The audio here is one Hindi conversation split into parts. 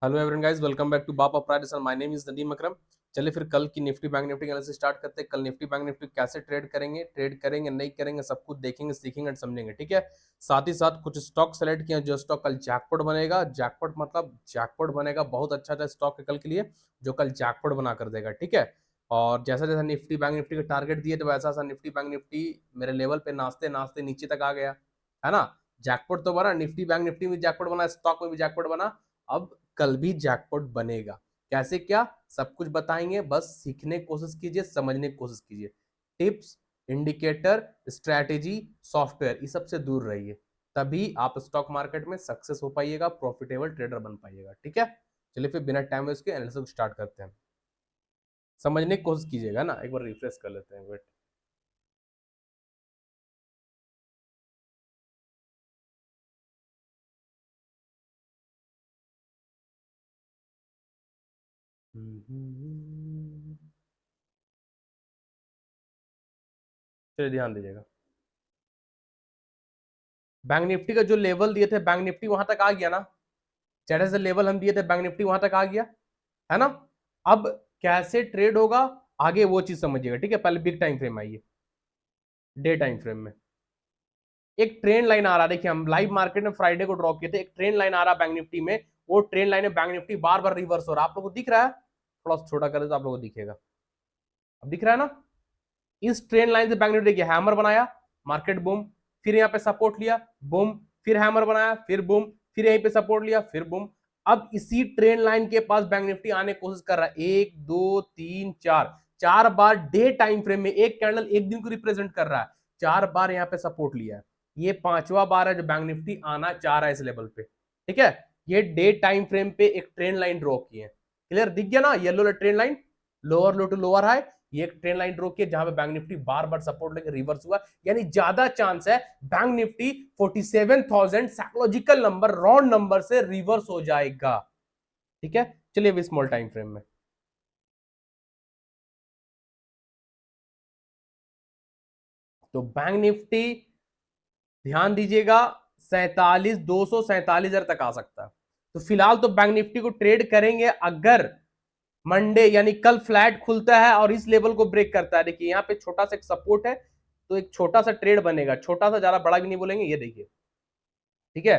Hello everyone guys, welcome back to Bapa price. My name is Nadeem Akram. चलिए फिर कल की Nifty Bank Nifty analysis start करते हैं। कल निफ्टी बैंक निफ्टी कैसे ट्रेड करेंगे नहीं करेंगे सब कुछ देखेंगे, सीखेंगे और समझेंगे। ठीक है। साथ ही साथ कुछ स्टॉक सेलेक्ट किए जो स्टॉक कल जैकपॉट बनेगा। जैकपॉट मतलब जैकपॉट बनेगा, बहुत अच्छा अच्छा स्टॉक है कल के लिए जो कल जैकपॉट बना कर देगा। ठीक है। और जैसा जैसा निफ्टी बैंक निफ्टी के टारगेट दिए तो वैसा वैसा निफ्टी बैंक निफ्टी मेरे लेवल पे नाचते नाचते नीचे तक आ गया है ना। जैकपॉट तो बना, निफ्टी बैंक निफ्टी में जैकपॉट बना, स्टॉक में भी जैकपॉट बना। अब कल भी जैकपॉट बनेगा। कैसे क्या सब कुछ बताएंगे, बस सीखने की कोशिश कीजिए, समझने की कोशिश कीजिए। टिप्स, इंडिकेटर, स्ट्रैटेजी, सॉफ्टवेयर, इस सब से दूर रहिए, तभी आप स्टॉक मार्केट में सक्सेस हो पाइएगा, प्रॉफिटेबल ट्रेडर बन पाइएगा। ठीक है। चलिए फिर बिना टाइम वेस्ट के एनालिसिस स्टार्ट करते हैं। समझने की कोशिश कीजिएगा ना, एक बार रिफ्रेश कर लेते हैं। वेट। चलिए ध्यान दीजिएगा। बैंक निफ्टी का जो लेवल दिए थे, बैंक निफ्टी वहां तक आ गया ना। जैसे से लेवल हम दिए थे बैंक निफ्टी वहां तक आ गया है ना। अब कैसे ट्रेड होगा आगे वो चीज समझिएगा। ठीक है। पहले बिग टाइम फ्रेम आइए। डे टाइम फ्रेम में एक ट्रेंड लाइन आ रहा है। देखिए हम लाइव मार्केट में फ्राइडे को ड्रॉ किए थे, एक ट्रेंड लाइन आ रहा है बैंक निफ्टी में। वो ट्रेंड लाइन में बैंक निफ्टी बार बार रिवर्स हो रहा है। आप लोगों को दिख रहा है? थोड़ा सा छोटा करें तो आप लोगों को दिखेगा। अब दिख रहा है ना। इस ट्रेंड लाइन से बैंक निफ्टी देखिए हैमर बनाया, मार्केट बूम, फिर यहाँ पे सपोर्ट लिया, बूम, फिर हैमर बनाया, फिर बूम, फिर यहीं पे सपोर्ट लिया, फिर बूम। अब इसी ट्रेंड लाइन के पास बैंक निफ्टी आने की कोशिश कर रहा है। एक दो तीन चार, चार बार डे टाइम फ्रेम में एक कैंडल एक दिन को रिप्रेजेंट कर रहा है। चार बार यहाँ पे सपोर्ट लिया है। ये पांचवा बार है जो बैंक निफ्टी आना चाह रहा है इस लेवल पे। ठीक है। ये डे टाइम फ्रेम पे एक ट्रेंड लाइन ड्रॉ की है। क्लियर दिख गया ना, yellow trend line, lower low to lower high. ये एक ट्रेंड लाइन ड्रॉ की है जहां पे बैंक निफ्टी बार बार सपोर्ट लेके रिवर्स हुआ, यानी ज्यादा चांस है bank Nifty 47,000 psychological number, round number से रिवर्स हो जाएगा। ठीक है। चलिए अभी स्मॉल टाइम फ्रेम में तो बैंक निफ्टी ध्यान दीजिएगा 47,200 47,000 तक आ सकता है। तो फिलहाल तो बैंक निफ्टी को ट्रेड करेंगे अगर मंडे यानी कल फ्लैट खुलता है और इस लेवल को ब्रेक करता है। देखिए यहाँ पे छोटा सा एक सपोर्ट है, तो एक छोटा सा ट्रेड बनेगा, छोटा सा, ज्यादा बड़ा भी नहीं बोलेंगे। ये देखिए। ठीक है।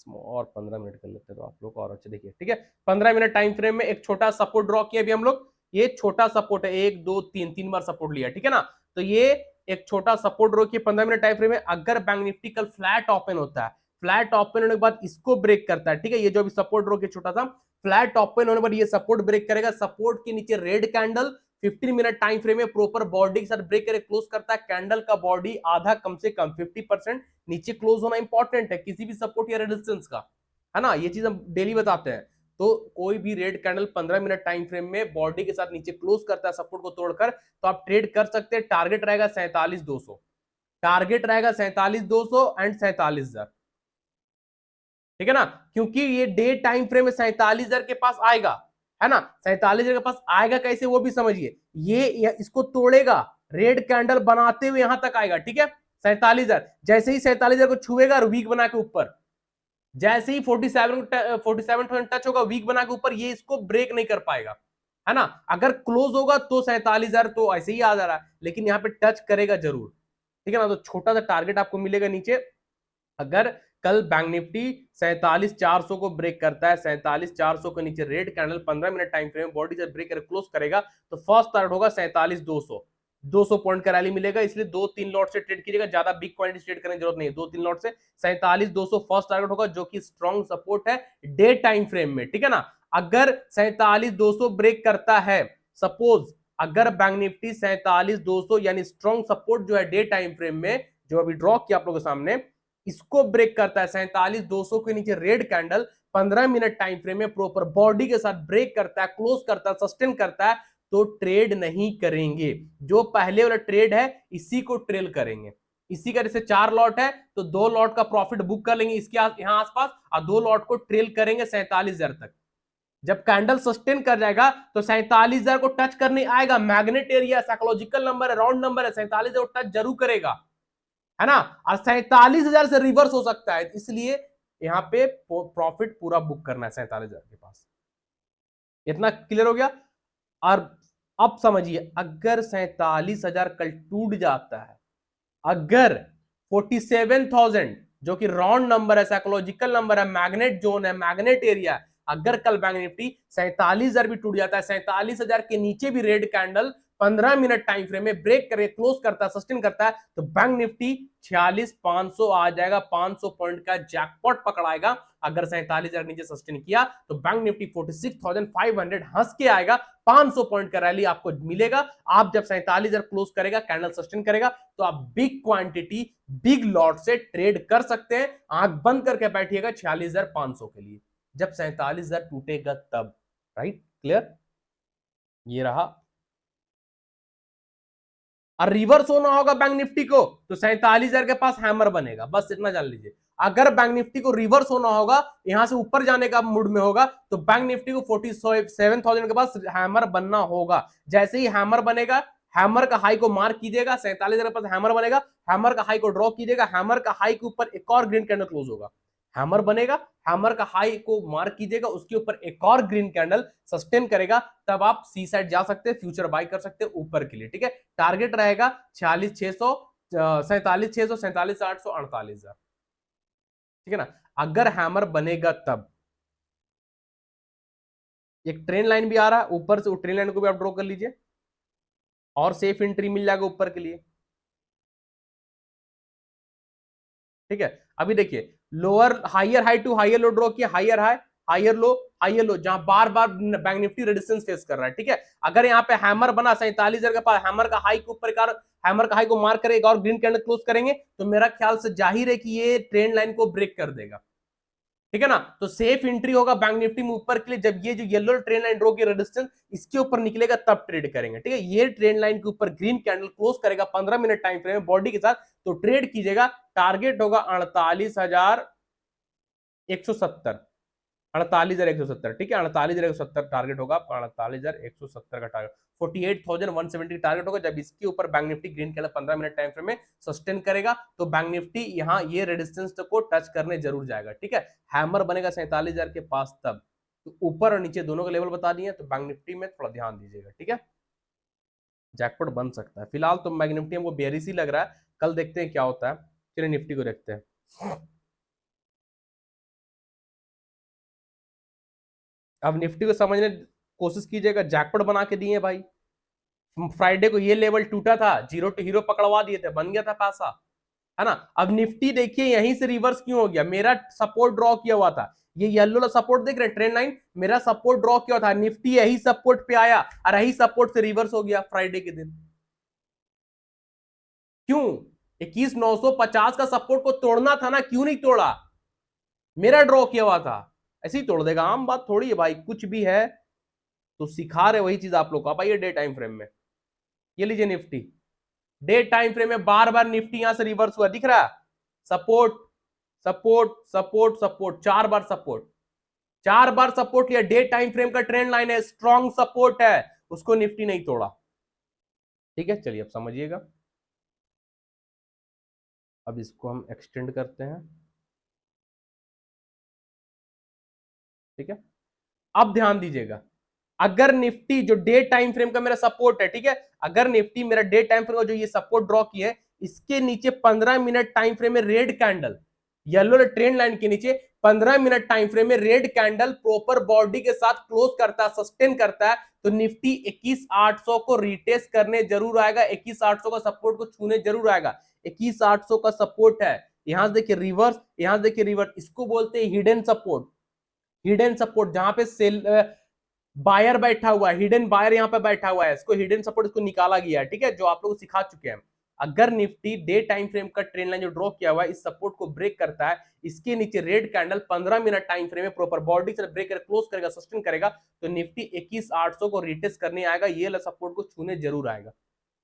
और 15 मिनट कर लेते हैं तो आप लोग और अच्छे देखिए। ठीक है। 15 मिनट टाइम फ्रेम में एक छोटा सपोर्ट ड्रॉ किया अभी हम लोग। ये छोटा सपोर्ट है, एक दो तीन, तीन बार सपोर्ट लिया। ठीक है ना। तो ये एक छोटा सपोर्ट ड्रॉ किया 15 मिनट टाइम फ्रेम में। अगर बैंक निफ्टी कल फ्लैट ओपन होता है, फ्लैट ओपन होने के बाद इसको ब्रेक करता है, ठीक है, ये जो अभी सपोर्ट ड्रॉ किया छोटा सा, फ्लैट ओपन होने पर ये सपोर्ट ब्रेक करेगा, सपोर्ट के नीचे red candle 15 minute time frame में प्रॉपर बॉडी के साथ ब्रेक करे क्लोज करता है। कैंडल का बॉडी आधा कम से कम 50% नीचे क्लोज होना इंपॉर्टेंट है किसी भी सपोर्ट या रेजिस्टेंस का, है ना। ये चीज हम डेली बताते हैं। तो कोई भी red candle 15 minute time frame में बॉडी के साथ नीचे क्लोज करता है सपोर्ट को तोड़कर, तो आप ट्रेड कर सकते हैं। टारगेट रहेगा 47,200, टारगेट रहेगा 47,200 एंड 47,000। ठीक है ना। क्योंकि ये डे टाइम फ्रेम में 47,000 के पास आएगा, है ना। 47,000 के पास आएगा कैसे वो भी समझिए। ये इसको तोड़ेगा, रेड कैंडल बनाते हुए यहां तक आएगा। ठीक है। 47,000 जैसे ही 47,000 को छुएगा वीक बना के ऊपर, जैसे ही 47,000 टच होगा वीक बना के ऊपर, ये इसको ब्रेक नहीं कर पाएगा, है ना। अगर क्लोज होगा तो 47,000 तो ऐसे ही आ जा रहा है, लेकिन यहाँ पे टच करेगा जरूर। ठीक है ना। तो छोटा सा टारगेट आपको मिलेगा नीचे। अगर कल बैंक निफ्टी 47,400 को ब्रेक करता है, 47,400 के नीचे red candle 15 minute time frame body से ब्रेक कर क्लोज करेगा, तो फर्स्ट टारगेट होगा 47,200। 200 पॉइंट का रैली मिलेगा, इसलिए दो तीन लॉट से ट्रेड कीजिएगा, ज्यादा बिग क्वांटिटी ट्रेड करने की जरूरत नहीं है। दो तीन लॉट से 47,200 फर्स्ट टारगेट होगा, जो कि स्ट्रॉन्ग सपोर्ट है डे टाइम फ्रेम में। ठीक है ना। अगर 47,200 ब्रेक करता है, सपोज अगर बैंक निफ्टी 47,200 यानी स्ट्रॉन्ग सपोर्ट जो है डे टाइम फ्रेम में, जो अभी ड्रॉ किया आप लोगों के सामने, इसको ब्रेक करता है, 47,200 के नीचे red candle 15 minute time frame में प्रॉपर बॉडी के साथ ब्रेक करता है, क्लोज करता है, सस्टेन करता है, तो ट्रेड नहीं करेंगे। जो पहले वाला ट्रेड है इसी को ट्रेल करेंगे। इसी का जैसे 4 लॉट है तो 2 लॉट का प्रॉफिट बुक कर लेंगे इसके यहां आसपास, और 2 लॉट को ट्रेल करेंगे 47,000 तक। जब कैंडल सस्टेन कर जाएगा तो 47,000 को टच करने आएगा। मैग्नेट एरिया साइकोलॉजिकल नंबर है, राउंड नंबर है, 47,000 को टच जरूर करेगा, है ना। और 47,000 से रिवर्स हो सकता है, इसलिए यहाँ पे प्रॉफिट पूरा बुक करना है 47,000 के पास। इतना क्लियर हो गया। और अब समझिए, अगर 47,000 कल टूट जाता है, अगर 47,000 जो कि राउंड नंबर है, साइकोलॉजिकल नंबर है, मैग्नेट जोन है, मैग्नेट एरिया है, अगर कल बैंक निफ्टी 47,000 भी टूट जाता है, 47,000 के नीचे भी red candle 15 minute time frame में ब्रेक करके क्लोज करता है, सस्टेन करता है, तो बैंक निफ्टी 46,500 आ जाएगा, 500 पॉइंट का जैकपॉट पकड़ाएगा। अगर 47,000 नीचे सस्टेन किया तो बैंक निफ्टी 46,500 हंस के आएगा, 500 पॉइंट का रैली आपको मिलेगा। आप जब 47,000 क्लोज करेगा, कैंडल सस्टेन करेगा, तो आप बिग क्वांटिटी बिग लॉट से ट्रेड कर सकते हैं। आंख बंद करके बैठिएगा 46,500 के लिए, जब 47,000 टूटेगा तब। Right, clear. ये रहा। और रिवर्स होना होगा बैंक निफ्टी को तो 47,000 के पास हैमर बनेगा, बस इतना जान लीजिए। अगर बैंक निफ्टी को रिवर्स होना होगा, यहां से ऊपर जाने का मूड में होगा, तो बैंक निफ्टी को 47,000 के पास हैमर बनना होगा। जैसे ही हैमर बनेगा, हैमर का हाई को मार्क कीजिएगा, 47,000 के पास हैमर बनेगा, हैमर का हाई को ड्रॉ कीजिएगा, हैमर का हाई के ऊपर एक और ग्रीन कैंडल क्लोज होगा, हैमर बनेगा, हैमर का हाई को मार्क कीजिएगा, उसके ऊपर एक और ग्रीन कैंडल सस्टेन करेगा, तब आप सी साइड जा सकते हैं, फ्यूचर बाय कर सकते हैं ऊपर के लिए। ठीक है, टारगेट रहेगा 46,600, 47,600, 47,800, 48,000। ठीक है ना। अगर हैमर बनेगा तब एक ट्रेन लाइन भी आ रहा है ऊपर से, वो ट्रेन लाइन को भी आप ड्रॉ कर लीजिए और सेफ एंट्री मिल जाएगा ऊपर के लिए। ठीक है, अभी देखिए lower higher high to higher low draw किया, हायर हाई हायर लो, जहां बार बार बैंक निफ्टी रेजिस्टेंस फेस कर रहा है। ठीक है, अगर यहाँ पे हैमर बना 47,000 के पास, हैमर का हाई के ऊपर, हैमर का हाई को मार्क करेगा और ग्रीन कैंडल क्लोज करेंगे, तो मेरा ख्याल से जाहिर है कि ये ट्रेंड लाइन को ब्रेक कर देगा। ठीक है ना, तो सेफ एंट्री होगा बैंक निफ्टी में ऊपर के लिए जब ये जो येलो ट्रेंड लाइन ड्रॉ की रेजिस्टेंस इसके ऊपर निकलेगा, तब ट्रेड करेंगे। ठीक है, ये ट्रेंड लाइन के ऊपर ग्रीन कैंडल क्लोज करेगा 15 मिनट टाइम फ्रेम में बॉडी के साथ, तो ट्रेड कीजिएगा। टारगेट होगा 48,170, 48,170। ठीक है, 48,170 टारगेट होगा, 48,170 का टारगेट, 48,170 टारगेट होगा जब इसके ऊपर bank Nifty green candle 15 minute time frame में सस्टेन करेगा, तो बैंक निफ्टी यहां ये रेजिस्टेंस को टच करने जरूर जाएगा। ठीक है, हैमर बनेगा 47,000 के पास तब, तो ऊपर और नीचे दोनों का लेवल बता दिए, तो बैंक निफ्टी में थोड़ा ध्यान दीजिएगा। ठीक है, जैकपॉट बन सकता है। फिलहाल तो बैंक निफ्टी हमको बेरिश ही लग रहा है, कल देखते हैं क्या होता है। चलिए निफ्टी को देखते हैं। अब निफ्टी को समझने की कोशिश कीजिएगा, जैकपॉट बना के दिए भाई। फ्राइडे को ये लेवल टूटा था, जीरो टू हीरो पकड़वा दिए थे, बन गया था पैसा, है ना। अब निफ्टी देखिए यहीं से रिवर्स क्यों हो गया, मेरा सपोर्ट ड्रॉ किया हुआ था, ये येलो सपोर्ट देख रहे हैं, ट्रेंड लाइन, मेरा सपोर्ट ड्रॉ किया था, निफ्टी यही सपोर्ट पे आया और यही सपोर्ट से रिवर्स हो गया फ्राइडे के दिन। क्यों? 21,950 का सपोर्ट को तोड़ना था ना, क्यों नहीं तोड़ा? मेरा ड्रॉ किया हुआ था, ऐसे ही तोड़ देगा, आम बात थोड़ी है भाई, कुछ भी है तो सिखा रहे वही चीज आप लोग को। आप आइए डे टाइम फ्रेम में, ये लीजिए निफ्टी, डे टाइम फ्रेम में बार बार निफ्टी यहां से रिवर्स हुआ, दिख रहा है, सपोर्ट सपोर्ट सपोर्ट सपोर्ट, 4 बार सपोर्ट, 4 बार सपोर्ट लिया। डे टाइम फ्रेम का ट्रेंड लाइन है, स्ट्रॉन्ग सपोर्ट है, उसको निफ्टी नहीं तोड़ा। ठीक है, चलिए अब समझिएगा। अब इसको हम एक्सटेंड करते हैं। ठीक है, अब ध्यान दीजिएगा, अगर निफ्टी जो डे टाइम फ्रेम का मेरा सपोर्ट है, ठीक है, अगर निफ्टी मेरा डे टाइम फ्रेम का जो ये सपोर्ट ड्रॉ किया है, इसके नीचे 15 मिनट टाइम फ्रेम में red candle, yellow trend line के नीचे 15 मिनट टाइम फ्रेम में रेड कैंडल प्रॉपर बॉडी के साथ क्लोज करता है, सस्टेन करता है, तो निफ्टी 21,800 को रिटेस्ट करने जरूर आएगा, 21,800 का सपोर्ट को छूने जरूर आएगा। 21,800 का सपोर्ट है, यहां से देखिए रिवर्स, यहां से देखिए रिवर्स, इसको बोलते हैं हिडन सपोर्ट। हिडन सपोर्ट जहां पे सेल बायर बैठा हुआ है, हिडन बायर यहां पे बैठा हुआ है, इसको हिडन सपोर्ट इसको निकाला गया है। ठीक है, जो आप लोग सिखा चुके हैं। अगर निफ्टी डे टाइम फ्रेम का ट्रेंड लाइन जो ड्रॉ किया हुआ है इस सपोर्ट को ब्रेक करता है, इसके नीचे red candle 15 minute time frame में प्रॉपर बॉडी से ब्रेक कर क्लोज करेगा, सस्टेन करेगा, तो निफ्टी 21,800 को रिटेस्ट करने आएगा, ये सपोर्ट को छूने जरूर आएगा।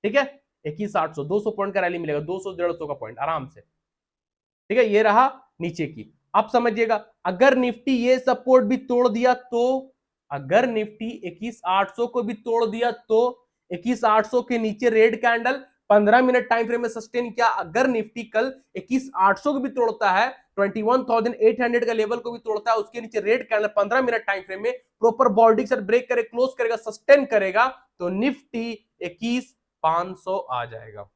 ठीक है, 21,800, 200 पॉइंट का रैली मिलेगा, 200-150 का पॉइंट आराम से। ठीक है, ये रहा नीचे की। अब समझिएगा, अगर निफ्टी ये सपोर्ट भी तोड़ दिया तो, अगर निफ्टी 21,800 को भी तोड़ दिया तो, 21,800 के नीचे red candle 15 minute time frame में सस्टेन किया। अगर निफ्टी कल 21,800 को भी तोड़ता है, 21,800 का लेवल को भी तोड़ता है, उसके नीचे red candle 15 minute time frame में प्रॉपर बॉडी से ब्रेक करे, क्लोज करेगा, सस्टेन करेगा, तो निफ्टी 21,500 आ जाएगा।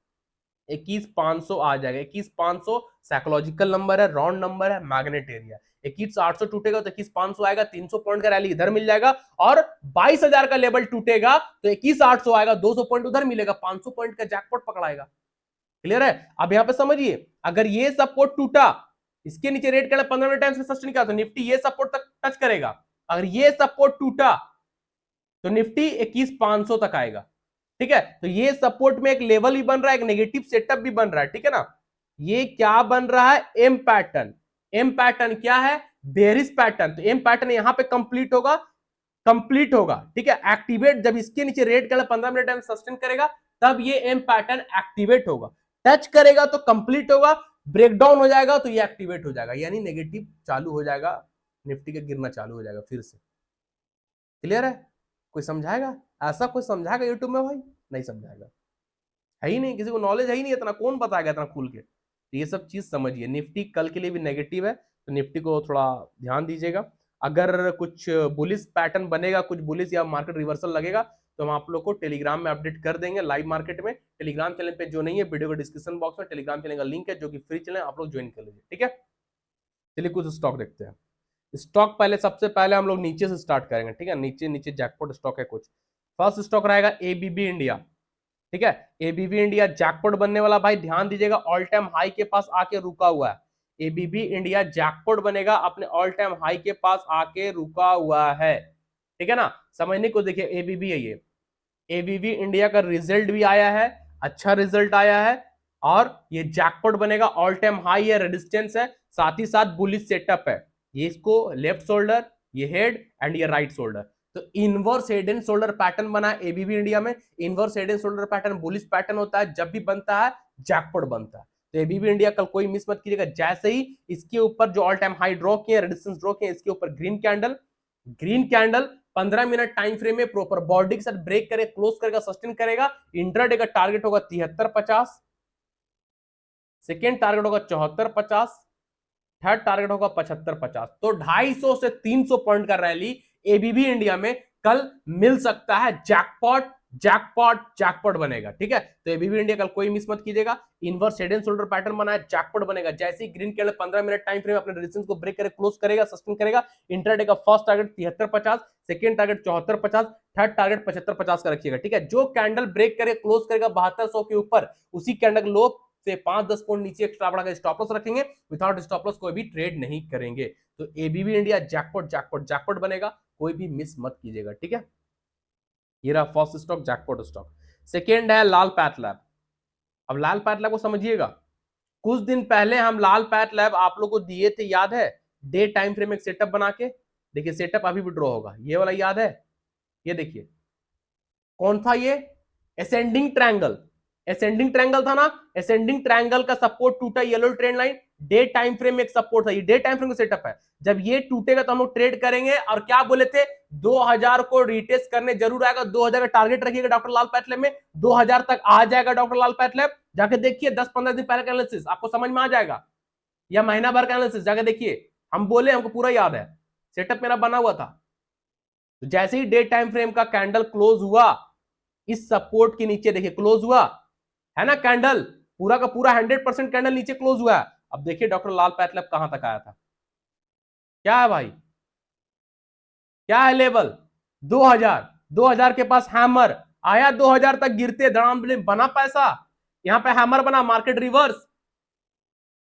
21,500 आ जाएगा। 21,500 साइकोलॉजिकल नंबर है, राउंड नंबर है, मैग्नेट एरिया। 21,800 टूटेगा तो 21,500 आएगा, 300 पॉइंट का रैली इधर मिल जाएगा, और 22,000 का लेवल टूटेगा तो 21,800 आएगा, 200 पॉइंट उधर मिलेगा, 500 पॉइंट का जैकपॉट पकड़ाएगा। क्लियर है? अब यहां पे समझिए, अगर ये सपोर्ट टूटा, इसके नीचे रेड कलर 15 मिनट टाइम से सस्टेन किया, तो निफ्टी ये सपोर्ट तक टच करेगा। अगर ये सपोर्ट टूटा तो निफ्टी 21,500 तक आएगा। ठीक है, तो ये सपोर्ट में एक लेवल भी बन रहा है, एक नेगेटिव सेटअप भी बन रहा है। ठीक है ना, ये क्या बन रहा है? M pattern. एम पैटर्न क्या है? Bearish pattern. तो एम पैटर्न यहां पे कंप्लीट होगा, कंप्लीट होगा। ठीक है, एक्टिवेट जब इसके नीचे red colour 15 minute time sustain करेगा, तब ये एम पैटर्न एक्टिवेट होगा। टच करेगा तो कंप्लीट होगा, ब्रेकडाउन हो जाएगा तो ये एक्टिवेट हो जाएगा, यानी नेगेटिव चालू हो जाएगा, निफ्टी का गिरना चालू हो जाएगा फिर से। क्लियर है? कोई समझाएगा? ऐसा कोई समझाएगा यूट्यूब में? भाई नहीं समझाएगा, है ही नहीं, किसी को नॉलेज है ही नहीं इतना, कौन बताएगा इतना खुल के? तो ये सब चीज समझिए। निफ्टी कल के लिए भी नेगेटिव है, तो निफ्टी को थोड़ा ध्यान दीजिएगा। अगर कुछ बुलिश पैटर्न बनेगा, कुछ बुलिश या मार्केट रिवर्सल लगेगा, तो हम आप लोग को टेलीग्राम में अपडेट कर देंगे लाइव मार्केट में। टेलीग्राम चैनल पे जो नहीं है, वीडियो को डिस्क्रिप्शन बॉक्स में टेलीग्राम चैनल का लिंक है, जो कि फ्री चैनल, आप लोग ज्वाइन कर लीजिए। ठीक है, चलिए कुछ स्टॉक देखते हैं। स्टॉक पहले, सबसे पहले हम लोग नीचे से स्टार्ट करेंगे। ठीक है, नीचे नीचे जैकपॉट स्टॉक है कुछ। फर्स्ट स्टॉक रहेगा एबीबी इंडिया। ठीक है, एबीबी इंडिया जैकपॉट बनने वाला, भाई ध्यान दीजिएगा, ऑल टाइम हाई के पास आके रुका हुआ है। एबीबी इंडिया जैकपॉट बनेगा, अपने ऑल टाइम हाई के पास आके रुका हुआ है। ठीक है ना, समझने को देखिए, एबीबी है ये। एबीबी इंडिया का रिजल्ट भी आया है, अच्छा रिजल्ट आया है, और ये जैकपॉट बनेगा, ऑल टाइम हाई है, रेजिस्टेंस है, साथ ही साथ बुलिश सेटअप है। ये इसको लेफ्ट शोल्डर, ये हेड एंड ये राइट शोल्डर, तो inverse head and shoulder pattern बना है एबीबी इंडिया में। Inverse head and shoulder pattern bullish pattern होता है, जब भी बनता है जैकपॉट बनता है। तो एबीबी इंडिया कल कोई मिस मत कीजिएगा। जैसे ही इसके ऊपर जो ऑल टाइम हाई ड्रॉ किए, रेजिस्टेंस ड्रॉ किए, इसके ऊपर green candle, green candle 15 minute time frame में प्रॉपर बॉडी के साथ ब्रेक करे, क्लोज करेगा, सस्टेन करेगा। इंट्राडे का टारगेट होगा 73.50, सेकेंड टारगेट होगा 74.50, थर्ड टारगेट होगा 75.50। तो 250 से 300 पॉइंट का रैली एबीबी इंडिया में कल मिल सकता है। जैकपॉट जैकपॉट जैकपॉट बनेगा। ठीक है, तो एबीबी इंडिया कल कोई मिस मत कीजिएगा। Inverse head and shoulder pattern बना है, जैकपॉट बनेगा। जैसे ही green candle 15 minute time frame अपने रेजिस्टेंस को ब्रेक करे, क्लोज करेगा, सस्टेन करेगा। इंट्राडे का first target 73.50, second target 74.50, third target 75.50 का रखिएगा। ठीक है, जो कैंडल ब्रेक करे, क्लोज करेगा 7200 के ऊपर, उसी कैंडल लो से 5-10 पॉइंट नीचे एक्स्ट्रा बढ़ा के स्टॉप लॉस रखेंगे। विदाउट स्टॉप लॉस कोई भी ट्रेड नहीं करेंगे। तो ABB India jackpot jackpot jackpot बनेगा, कोई भी मिस मत कीजिएगा। ठीक है, ये रहा first stock, jackpot stock. Second है लाल पैथ लैब। अब लाल पैथ लैब को समझिएगा, कुछ दिन पहले हम लाल पैथ लैब आप लोग को दिए थे, याद है? डे टाइम फ्रेम एक सेटअप बना के, देखिए सेटअप अभी भी ड्रॉ होगा, ये वाला याद है? ये देखिए कौन था ये? असेंडिंग ट्रायंगल, असेंडिंग ट्रायंगल था ना। असेंडिंग ट्रायंगल का सपोर्ट टूटा, yellow trend line, day time frame में एक सपोर्ट था, ये डे टाइम फ्रेम का सेटअप है। जब ये टूटेगा तो हम लोग ट्रेड करेंगे, और क्या बोले थे? 2000 को रिटेस्ट करने जरूर आएगा। 2000 का टारगेट रखिएगा डॉक्टर लाल पैथलैब में, 2000 तक आ जाएगा डॉक्टर लाल पैथलैब। जाके देखिए 10-15 दिन पहले का एनालिसिस, आपको समझ में आ जाएगा, या महीना भर का एनालिसिस जाके देखिए। हम बोले, हमको पूरा याद है, सेटअप मेरा बना हुआ था। तो जैसे ही डे टाइम फ्रेम का कैंडल क्लोज हुआ, इस सपोर्ट के नीचे देखिए क्लोज हुआ है ना, कैंडल पूरा का पूरा 100% कैंडल नीचे क्लोज हुआ है। अब देखिए डॉक्टर लाल पैथलैब कहां तक आया था, क्या है भाई, क्या है लेवल? 2000, 2000 के पास हैमर आया, 2000 तक गिरते धड़ाम बना पैसा, यहां पे हैमर बना, मार्केट रिवर्स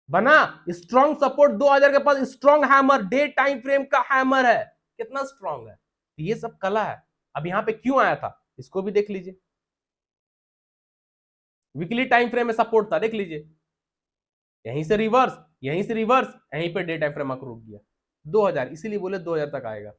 बना, स्ट्रॉन्ग सपोर्ट 2000 के पास, strong hammer, day time frame का हैमर है, कितना स्ट्रॉन्ग है। ये सब कला है। अब यहां पे क्यों आया था, इसको भी देख लीजिए। वीकली टाइम फ्रेम में सपोर्ट था, देख लीजिए, यहीं से रिवर्स, यहीं से रिवर्स, यहीं पे डे टाइम फ्रेम रुक गया 2000, इसीलिए बोले 2000 तक आएगा।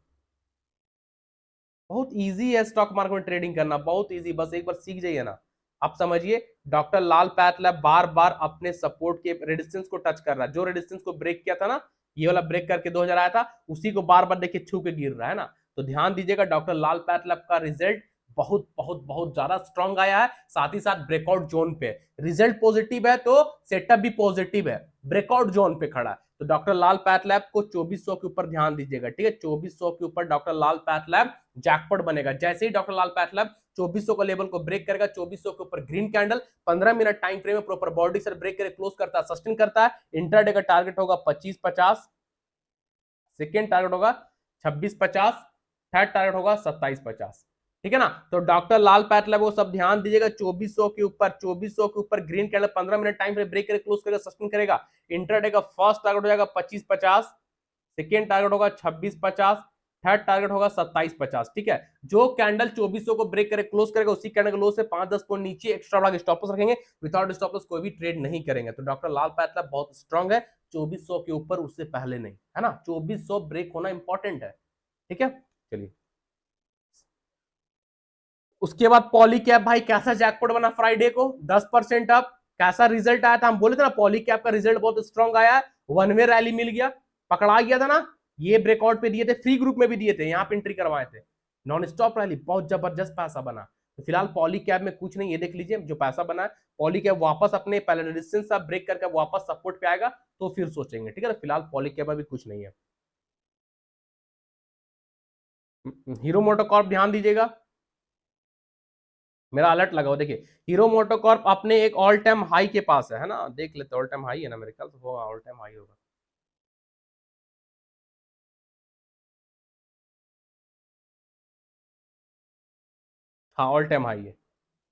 बहुत इजी है स्टॉक मार्केट में ट्रेडिंग करना, बहुत इजी, बस एक बार सीख जाइए ना। आप समझिए, डॉक्टर लाल पैथलैब बार बार अपने सपोर्ट के रेजिस्टेंस को टच कर रहा है। जो रेजिस्टेंस को ब्रेक किया था ना, ये वाला ब्रेक करके 2000 आया था, उसी को बार बार देखिए छू के गिर रहा है ना। तो ध्यान दीजिएगा, डॉक्टर लाल पैथलैब का रिजल्ट बहुत बहुत बहुत ज्यादा स्ट्रांग आया है, साथ ही साथ ब्रेकआउट जोन पे, रिजल्ट पॉजिटिव है तो सेटअप भी पॉजिटिव है, ब्रेकआउट जोन पे खड़ा है। तो डॉक्टर लाल पैथ लैब को 2400 के ऊपर ध्यान दीजिएगा, ठीक है, 2400 के ऊपर डॉक्टर लाल पैथ लैब जैकपॉट बनेगा। जैसे ही डॉक्टर लाल पैथ लैब 2400 का लेवल को ब्रेक करेगा, 2400 के ऊपर green candle 15 minute time frame में प्रॉपर बॉडी से ब्रेक करे क्लोज करता है, सस्टेन करता है। इंट्राडे का टारगेट होगा 25-50, सेकेंड टारगेट होगा 26-50, थर्ड टारगेट होगा 27-50, ठीक है ना। तो डॉक्टर लाल पैथ लैब वो सब ध्यान दीजिएगा, 2400 के ऊपर, 2400 के ऊपर green candle 15 minute time frame break करे क्लोज करेगा, सस्टेन करेगा। इंट्राडे का फर्स्ट टारगेट हो जाएगा 25-50, सेकेंड टारगेट होगा 26-50, थर्ड टारगेट होगा 27-50, ठीक है। जो कैंडल 2400 को ब्रेक करे क्लोज करेगा, उसी कैंडल लो से 5-10 पॉइंट नीचे एक्स्ट्रा लॉस स्टॉप लॉस रखेंगे, विदाउट स्टॉप लॉस कोई भी ट्रेड नहीं करेंगे। तो डॉक्टर लाल पैथ लैब बहुत स्ट्रांग है, 2400 के ऊपर उससे पहले नहीं, है ना, 2400 ब्रेक होना इंपॉर्टेंट है, ठीक है। चलिए उसके बाद पॉली कैप भाई कैसा जैकपॉट बना फ्राइडे को, 10% अप, कैसा रिजल्ट आया था, हम बोले थे ना पॉली कैप का रिजल्ट बहुत स्ट्रांग आया है, वन वे रैली मिल गया, पकड़ा गया था ना, ये ब्रेकआउट पे दिए थे, फ्री ग्रुप में भी दिए थे, यहाँ पे एंट्री करवाए थे, नॉन स्टॉप रैली, बहुत जबरदस्त पैसा बना। तो फिलहाल पॉली कैप में कुछ नहीं, ये देख लीजिए जो पैसा बना है, पॉली कैप वापस अपने पहले रेजिस्टेंस ब्रेक करके वापस सपोर्ट पे आएगा तो फिर सोचेंगे, ठीक है। फिलहाल पॉली कैप में भी कुछ नहीं है। हीरो मोटोकॉर्प ध्यान दीजिएगा, मेरा अलर्ट लगा हुआ देखिए, हीरो मोटोकॉर्प अपने एक ऑल टाइम हाई के पास है ना, देख लेते ऑल टाइम हाई है ना, मेरे ख्याल से वो ऑल टाइम हाई होगा। हाँ ऑल टाइम हाई है,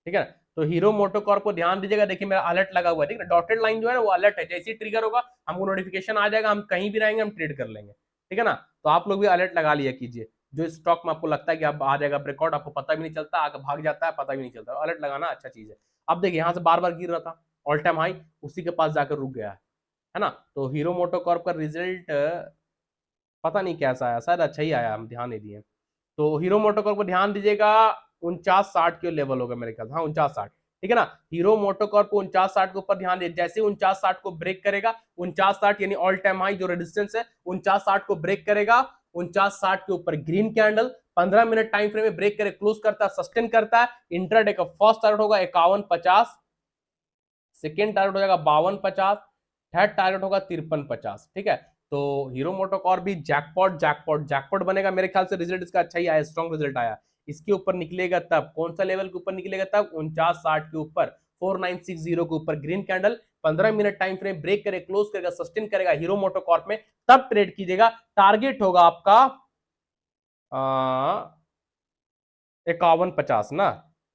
ठीक है। तो हीरो मोटोकॉर्प को ध्यान दीजिएगा, देखिए मेरा अलर्ट लगा हुआ है, ठीक है, डॉटेड लाइन जो है ना वो अलर्ट है, जैसे ही ट्रिगर होगा हमको नोटिफिकेशन आ जाएगा, हम कहीं भी रहेंगे हम ट्रेड कर लेंगे, ठीक है ना। तो आप लोग भी अलर्ट लगा लिया कीजिए, जो स्टॉक में आपको लगता है कि अब आ जाएगा ब्रेकआउट, आपको पता भी नहीं चलता, आगे भाग जाता है, पता भी नहीं चलता, अलर्ट लगाना अच्छा चीज है। अब देखिए यहाँ से बार बार गिर रहा था, ऑल टाइम हाई उसी के पास जाकर रुक गया है ना। तो हीरो मोटोकॉर्प का रिजल्ट पता नहीं कैसा आया, शायद अच्छा ही आया, हम ध्यान नहीं दिए। तो हीरो मोटोकॉर्प को ध्यान दीजिएगा, 49-60 के लेवल होगा मेरे ख्याल, हाँ 49-60, ठीक है ना। हीरो मोटोकॉर्प को 49-60 के ऊपर ध्यान दे, जैसे 49-60 को ब्रेक करेगा, 49-60 यानी ऑल टाइम हाई जो रेजिस्टेंस है, 49-60 को ब्रेक करेगा, 49-60 के ऊपर green candle 15 minute time frame में ब्रेक करे क्लोज करता है, सस्टेन करता है। इंट्राडे का फर्स्ट टारगेट होगा 51-50, सेकेंड टारगेट हो जाएगा 52-50, थर्ड टारगेट होगा 53-50, ठीक है। तो हीरो मोटोकॉर्प भी जैकपॉट जैकपॉट जैकपॉट बनेगा, मेरे ख्याल से रिजल्ट इसका अच्छा ही आया, स्ट्रॉन्ग रिजल्ट आया। इसके ऊपर निकलेगा तब, कौन सा लेवल के ऊपर निकलेगा तब, 49-60 के ऊपर, 4960 के ऊपर green candle 15 minute time frame break करे क्लोज करेगा, सस्टेन करेगा हीरो मोटोकॉर्प में, तब ट्रेड कीजिएगा। टारगेट होगा आपका 51-50 ना,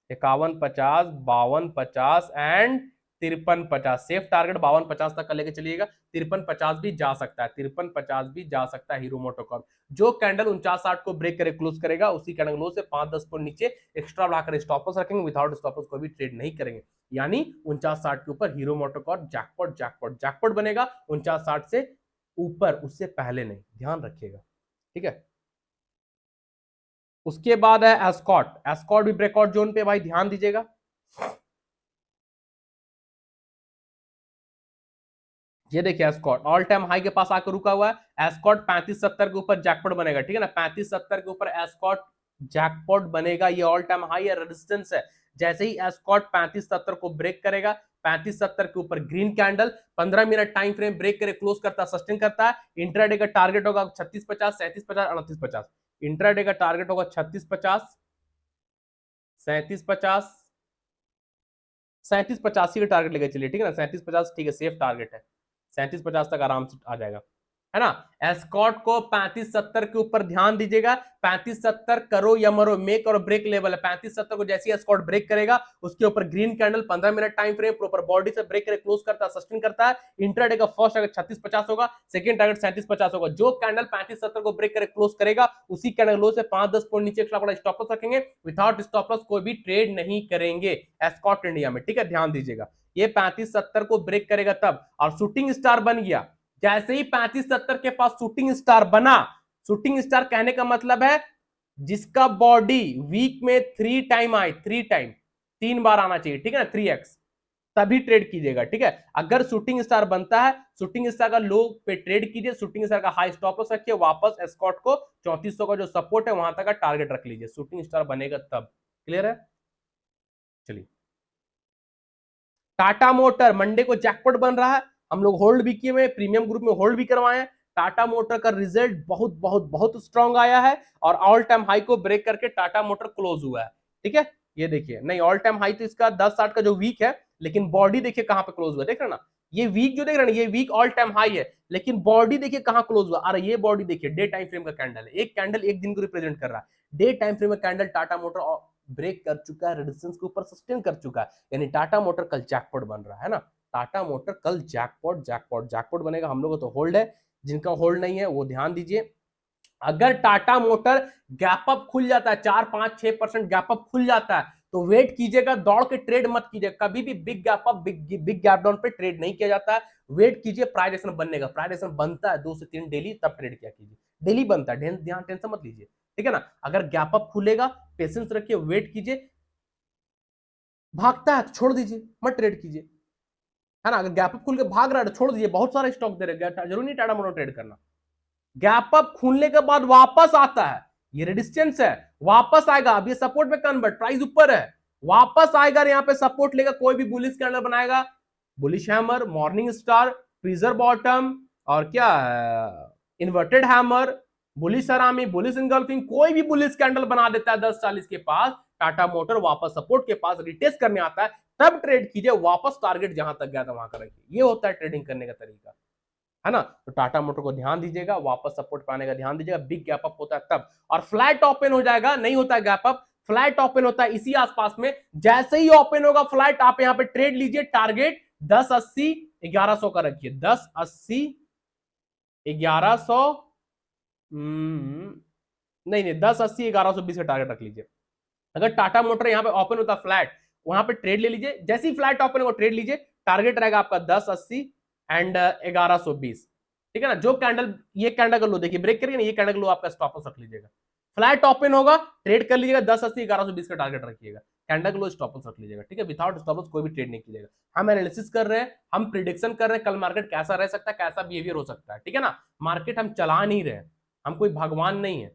51-50, 52-50 एंड 53-50, सेफ टारगेट 52-50 तक का लेके चलिएगा, 53-50 भी जा सकता है, 53-50 भी जा सकता है हीरो मोटोकॉर्प। जो कैंडल 49-60 को ब्रेक करे क्लोज करेगा, उसी कैंडल लो से 5-10 पॉइंट नीचे एक्स्ट्रा बढ़ाकर स्टॉप लॉस रखेंगे, विदाउट स्टॉप लॉस कोई भी ट्रेड नहीं करेंगे। यानी 49-60 के ऊपर hero MotoCorp jackpot jackpot jackpot बनेगा, 49-60 से ऊपर, उससे पहले नहीं, ध्यान रखिएगा, ठीक है। उसके बाद है एस्कॉट, एस्कॉट भी ब्रेकआउट जोन पे भाई ध्यान दीजिएगा, ये देखिए एस्कॉट ऑल टाइम हाई के पास आकर रुका हुआ है, एस्कॉट 35-70 के ऊपर जैकपॉट बनेगा, ठीक है ना, 35-70 के ऊपर एस्कॉट जैकपॉट बनेगा, ये ऑल टाइम हाई है, रेजिस्टेंस है। जैसे ही एस्कॉट 35-70 को ब्रेक करेगा, 35-70 के ऊपर green candle 15 minute time frame break करे क्लोज करता है, सस्टेन करता है। इंट्राडे का टारगेट होगा 36-50, 37-50, 38-50, इंट्राडे का टारगेट होगा 36-50, 37-50, 37-85 का टारगेट लेकर चलिए, ठीक है ना, 37-50 ठीक है, सेफ टारगेट है, 37-50 तक आराम से आ जाएगा, है ना। एस्कॉट को 35-70 के ऊपर ध्यान दीजिएगा, 35-70 करो या मरो, मेक और ब्रेक लेवल है, 35-70 को जैसे ही एस्कॉट ब्रेक करेगा, उसके ऊपर green candle 15 minute time frame proper body से ब्रेक करे क्लोज करता है, सस्टेन करता है। इंट्राडे का फर्स्ट टारगेट 36-50 होगा, सेकंड टारगेट 37-50 होगा। जो कैंडल 35-70 को ब्रेक करे क्लोज करेगा, उसी कैंडल लो से 5-10 पॉइंट नीचे एक्स्ट्रा बड़ा स्टॉप लॉस रखेंगे, विदाउट स्टॉप लॉस कोई भी ट्रेड नहीं करेंगे एस्कॉट इंडिया में, ठीक है, ध्यान दीजिएगा। ये 35-70 को ब्रेक करेगा तब, और शूटिंग स्टार बन गया, जैसे ही 35-70 के पास शूटिंग स्टार बना, शूटिंग स्टार कहने का मतलब है जिसका बॉडी वीक में 3 टाइम आए, 3 टाइम, 3 बार आना चाहिए, ठीक है ना, 3x, तभी ट्रेड कीजिएगा, ठीक है। अगर शूटिंग स्टार बनता है, शूटिंग स्टार का लो पे ट्रेड कीजिए, शूटिंग स्टार का हाई स्टॉप लॉस रखिए, वापस एस्कॉट को 3400 का जो सपोर्ट है वहां तक का टारगेट रख लीजिए, शूटिंग स्टार बनेगा तब, क्लियर है? चलिए, टाटा मोटर मंडे को जैकपॉट बन रहा है, हम लोग होल्ड भी किए हुए, प्रीमियम ग्रुप में होल्ड भी करवाए हैं। टाटा मोटर का रिजल्ट बहुत बहुत बहुत स्ट्रांग आया है और ऑल टाइम हाई को ब्रेक करके टाटा मोटर क्लोज हुआ है। ठीक है, ये देखिए, नहीं ऑल टाइम हाई तो इसका 10-60 का जो वीक है, लेकिन बॉडी देखिए कहां पे क्लोज हुआ, देख रहे ना, ये वीक जो देख रहे ना, ये वीक ऑल टाइम हाई है, लेकिन बॉडी देखिए कहां क्लोज हुआ। अरे ये बॉडी देखिए, डे टाइम फ्रेम का कैंडल है, एक कैंडल एक दिन को रिप्रेजेंट कर रहा है, डे टाइम फ्रेम का कैंडल टाटा मोटर ब्रेक कर चुका है, रेजिस्टेंस के ऊपर सस्टेन कर चुका है, यानी टाटा मोटर कल जैकपॉट बन रहा है ना। टाटा मोटर कल जैकपॉट जैकपॉट जैकपॉट बनेगा। हम लोग तो होल्ड है, जिनका होल्ड नहीं है वो ध्यान दीजिए। अगर टाटा मोटर गैप अप खुल जाता है, 4-5-6% गैप अप खुल जाता है, तो वेट कीजिएगा, दौड़ के ट्रेड मत कीजिएगा, कभी भी big gap up big gap down पे ट्रेड नहीं किया जाता है। वेट कीजिए प्राइस एक्शन बनने का, प्राइस एक्शन बनता है 2 से 3 डेली, तब ट्रेड किया कीजिए, डेली बनता है, ध्यान टेंशन मत लीजिए, ठीक है ना। अगर गैप अप खुलेगा, पेशेंस रखिए, वेट कीजिए, भागता है तो छोड़ दीजिए, मत ट्रेड कीजिए, है ना। अगर गैप अप खुल के भाग रहा है तो छोड़ दीजिए, बहुत सारे स्टॉक दे रहे, जरूरी नहीं टाटा मोटर ट्रेड करना। गैप अप खुलने के बाद वापस आता है, ये रेजिस्टेंस है, वापस आएगा, अब ये सपोर्ट में कन्वर्ट, प्राइस ऊपर है, वापस आएगा, यहाँ पे सपोर्ट लेगा, कोई भी बुलिश कैंडल बनाएगा, bullish hammer, morning star, tweezer bottom, और क्या inverted hammer, bullish harami, bullish engulfing, कोई भी बुलिश कैंडल बना देता है 10-40 के पास, टाटा मोटर वापस सपोर्ट के पास रिटेस्ट करने आता है, तब ट्रेड कीजिए, वापस टारगेट जहां तक गया था वहां का रखिए। ये होता है ट्रेडिंग करने का तरीका, है ना। तो टाटा मोटर को ध्यान दीजिएगा, वापस सपोर्ट पाने का ध्यान दीजिएगा, बिग गैप अप होता है तब, और फ्लैट ओपन हो जाएगा, नहीं होता है गैप अप, फ्लैट ओपन होता है इसी आसपास में, जैसे ही ओपन होगा फ्लैट, आप यहां पे ट्रेड लीजिए, टारगेट 1080 1100 का रखिए, 1080 1100, नहीं नहीं, 1080 1120 का टारगेट रख लीजिए। अगर टाटा मोटर यहां पे ओपन होता फ्लैट, वहां पे ट्रेड ले लीजिए, जैसे ही फ्लैट ओपन होगा ट्रेड लीजिए, टारगेट रहेगा आपका 1080 एंड 1120, ठीक है ना। जो कैंडल, ये कैंडल का लो देखिए ब्रेक करिए ना, ये कैंडल लो आपका स्टॉप लॉस रख लीजिएगा, फ्लैट ओपन होगा ट्रेड कर लीजिएगा, 1080 1120 का टारगेट रखिएगा, कैंडल का लो स्टॉप लॉस रख लीजिएगा, ठीक है। विदाउट स्टॉप लॉस कोई भी ट्रेड नहीं कीजिएगा। हम एनालिसिस कर रहे हैं, हम प्रिडिक्शन कर रहे हैं, कल मार्केट कैसा रह सकता है, कैसा बिहेवियर हो सकता है, ठीक है ना। मार्केट हम चला नहीं रहे, हम कोई भगवान नहीं है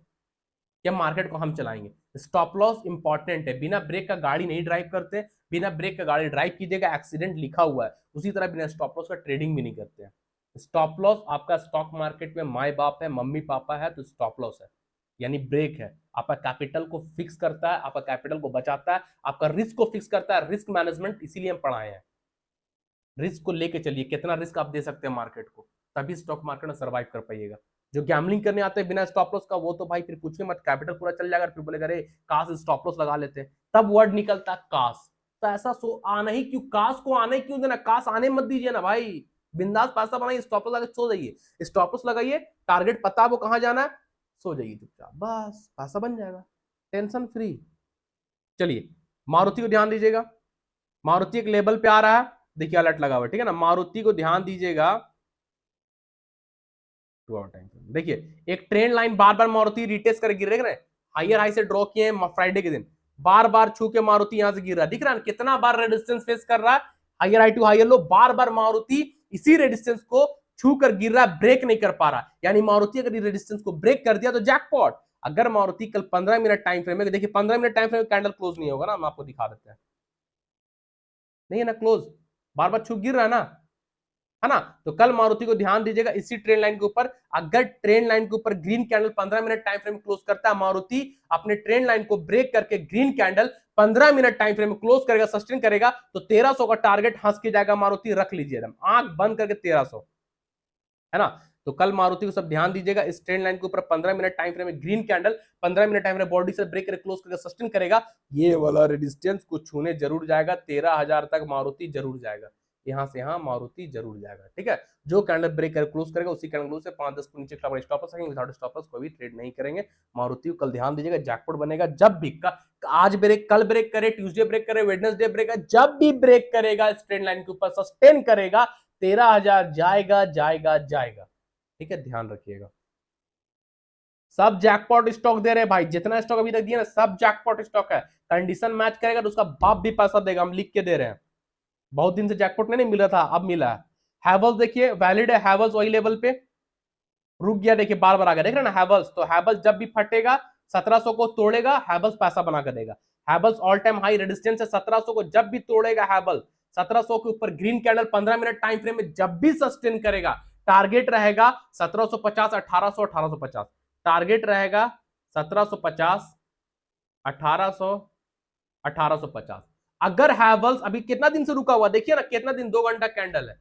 कि मार्केट को हम चलाएंगे। स्टॉप लॉस इंपॉर्टेंट है, बिना ब्रेक का गाड़ी नहीं ड्राइव करते, बिना ब्रेक का गाड़ी ड्राइव कीजिएगा एक्सीडेंट लिखा हुआ है, उसी तरह बिना स्टॉप लॉस का ट्रेडिंग भी नहीं करते हैं। स्टॉप लॉस आपका स्टॉक मार्केट में माई बाप है, मम्मी पापा है, तो स्टॉप लॉस है यानी ब्रेक है, आपका कैपिटल को फिक्स करता है, आपका कैपिटल को बचाता है, आपका रिस्क को फिक्स करता है, रिस्क मैनेजमेंट इसीलिए हम पढ़ाए हैं। रिस्क को लेके चलिए, कितना रिस्क आप दे सकते हैं मार्केट को, तभी स्टॉक मार्केट में सर्वाइव कर पाइएगा। जो गैम्बलिंग करने आते हैं बिना स्टॉप लॉस का, वो तो भाई फिर पूछिए मत, कैपिटल पूरा चल जाएगा, फिर बोलेगा अरे काश स्टॉप लॉस लगा लेते, तब वर्ड निकलता काश। तो ऐसा आना ही क्यों, काश को आने क्यों देना, काश आने मत दीजिए ना भाई, बिंदास पैसा बनाइए, स्टॉप लॉस लगा सो जाइए, स्टॉप लॉस लगाइए, टारगेट पता वो कहां जाना है, सो जाइए चुपचाप, बस पैसा बन जाएगा, टेंशन फ्री। चलिए, मारुति को ध्यान दीजिएगा, मारुति एक लेवल पे आ रहा है, देखिए अलर्ट लगा हुआ है, ठीक है ना। मारुति को ध्यान दीजिएगा, 2 आवर टाइम फ्रेम देखिए, एक ट्रेंड लाइन बार बार मारुति रिटेस्ट कर गिर रहे हैं, हायर हाई से ड्रॉ किए हैं फ्राइडे के दिन, बार बार छू के मारुति यहां से गिर रहा है, दिख रहा है कितना बार रेजिस्टेंस फेस कर रहा है, higher high to higher low, बार बार मारुति इसी रेजिस्टेंस को छू कर गिर रहा है, ब्रेक नहीं कर पा रहा, यानी मारुति अगर रेजिस्टेंस को ब्रेक कर दिया तो जैकपॉट। अगर मारुति कल 15 मिनट टाइम फ्रेम में, देखिए 15 मिनट टाइम फ्रेम में कैंडल क्लोज नहीं होगा ना, हम आपको दिखा देते हैं, नहीं है ना क्लोज, बार बार छू गिर रहा है ना। तो कल मारुति को ध्यान दीजिएगा, इसी ट्रेंड लाइन के ऊपर, अगर ट्रेंड लाइन के ऊपर green candle 15 minute time frame close करता है, मारुति अपने ट्रेंड लाइन को ब्रेक करके green candle 15 minute time frame में क्लोज करेगा, सस्टेन करेगा, तो 1300 का टारगेट हंस के जाएगा, मारुति रख लीजिए आंख बंद करके 1300, है ना। तो कल मारुति को सब ध्यान दीजिएगा, इस ट्रेंड लाइन के ऊपर 15 मिनट टाइम फ्रेम में green candle 15 minute time frame body से ब्रेक करके क्लोज करके सस्टेन करेगा, ये वाला रेजिस्टेंस को छूने जरूर जाएगा, 13,000 तक मारुति जरूर जाएगा, यहां से यहां मारुति जरूर जाएगा, ठीक है। जो कैंडल ब्रेक कर क्लोज करेगा उसी कैंडल क्लोज से 5-10 को नीचे स्टॉप लॉस रखेंगे, विदाउट स्टॉप लॉस कोई भी ट्रेड नहीं करेंगे। मारुति को कल ध्यान दीजिएगा, जैकपॉट बनेगा जब भी, आज ब्रेक, कल ब्रेक करे, ट्यूसडे ब्रेक करे, वेडनेसडे ब्रेक करे, जब भी ब्रेक करेगा इस ट्रेंड लाइन के ऊपर सस्टेन करेगा, 13,000 जाएगा जाएगा जाएगा, ठीक है, ध्यान रखिएगा। सब जैकपॉट स्टॉक दे रहे हैं भाई, जितना स्टॉक अभी तक दिया ना सब जैकपॉट स्टॉक है, कंडीशन मैच करेगा तो उसका बाप भी पैसा देगा, हम लिख के दे रहे हैं। बहुत दिन से जैकपॉट नहीं मिला था, अब मिला है। हैवल्स देखिए वैलिड है, हैवल्स वही लेवल पे रुक गया, देखिए बार बार आ गया, देख रहे ना हैवल्स, तो हैवल्स जब भी फटेगा 1700 को तोड़ेगा, हैवल्स पैसा बना कर देगा। Havells all time high resistance है 1700 को, जब भी तोड़ेगा हैवल्स 1700 के ऊपर green candle 15 minute time frame में जब भी सस्टेन करेगा, टारगेट रहेगा 1750, 1800, 1850, टारगेट रहेगा 1750, 1800, 1850। अगर हैवल्स अभी कितना दिन से रुका हुआ देखिए ना, कितना दिन, 2 घंटा कैंडल है,